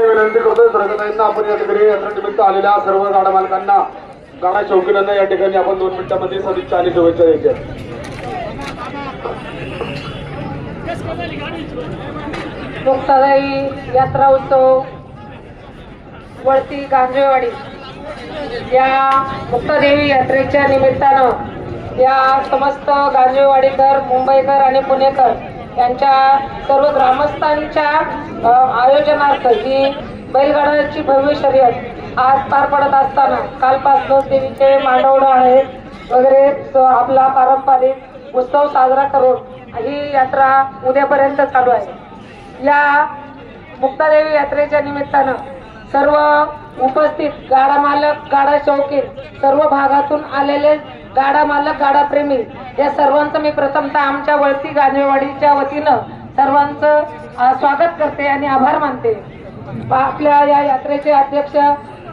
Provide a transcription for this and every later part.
विनंती करतोय सर्वताईंना आपण या ठिकाणी यात्रा निमित्त आलेल्या सर्व गाडा मालकांना गाडा शौकीनांना या ठिकाणी आपण 2 मिनिटांमध्ये सदिच्छा आणि शुभेच्छा द्यायच्या. मुक्तादाई यात्रा उत्सव वळती गांजेवाडी या मुक्तादेवी यात्रेच्या निमित्तानं या समस्त गांजेवाडीकर, मुंबईकर आणि पुणेकर यांच्या सर्व ग्रामस्थांच्या आयोजनार्थ ही बैलगाड्याची भव्य शर्यत आज पार पडत असताना कालपासून देवीचे मांडवडे आहेत वगैरे आपला पारंपरिक उत्सव साजरा करून ही यात्रा उद्यापर्यंत चालू आहे. या मुक्तादेवी यात्रेच्या निमित्तानं सर्व उपस्थित गाडा मालक, गाडा शौकीन, सर्व भागातून आलेले गाडा मालक, गाडा प्रेमी या सर्वांचं मी प्रथमतः आमच्या वळती गांजेवाडीच्या वतीनं सर्वांचं स्वागत करते आणि आभार मानते. आपल्या या यात्रेचे अध्यक्ष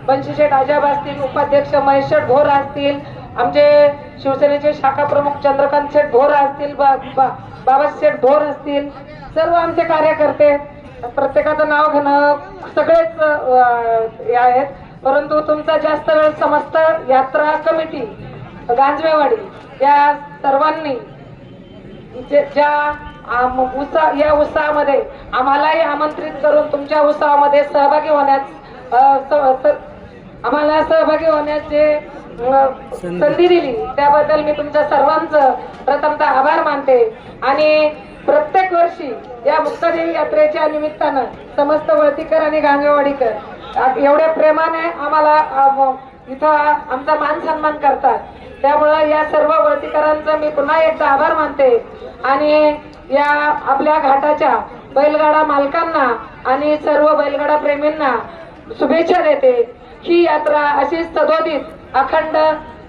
बंशीशेठ आजाब असतील, उपाध्यक्ष महेश शेठ भोर असतील, आमचे शिवसेनेचे शाखा प्रमुख चंद्रकांत शेठ भोर असतील, बाबाशेठ भोर असतील, सर्व आमचे कार्यकर्ते, प्रत्येकाचं नाव घेणं सगळेच आहेत. परंतु तुमचा जास्त वेळ समस्त यात्रा कमिटी गांजेवाडी या सर्वांनी ज्या या उत्सवामध्ये आम्हालाही आमंत्रित करून तुमच्या उत्सवामध्ये सहभागी होण्याचे संधी दिली त्याबद्दल मी तुमच्या सर्वांचं प्रथमतः आभार मानते. आणि प्रत्येक वर्षी या मुक्तादेवी यात्रेच्या निमित्तानं समस्त वळतीकर आणि गांजेवाडीकर एवढ्या प्रेमाने आम्हाला इथं आमचा मान सन्मान करतात. त्यामुळे या सर्व वळतीकरांचा मी पुन्हा एकदा आभार मानते आणि या आपल्या घाटाच्या बैलगाडा मालकांना आणि सर्व बैलगाडा प्रेमींना शुभेच्छा देते. ही यात्रा अशी सदोदित, अखंड,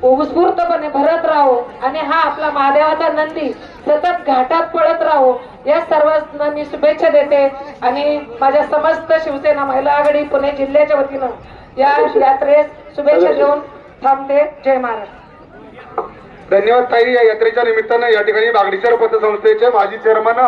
उत्स्फूर्तपणे भरत राहो आणि हा आपला महादेवाचा नंदी सतत घाटात पळत राहो या सर्वांना मी शुभेच्छा देते. आणि माझ्या समस्त शिवसेना महिला आघाडी पुणे जिल्ह्याच्या वतीनं या यात्रेस शुभेच्छा देऊन थांबते. जय महाराष्ट्र. धन्यवाद ताई. या यात्रेच्या निमित्तानं या ठिकाणी बागडीकर पतसंस्थेचे माजी चेअरमन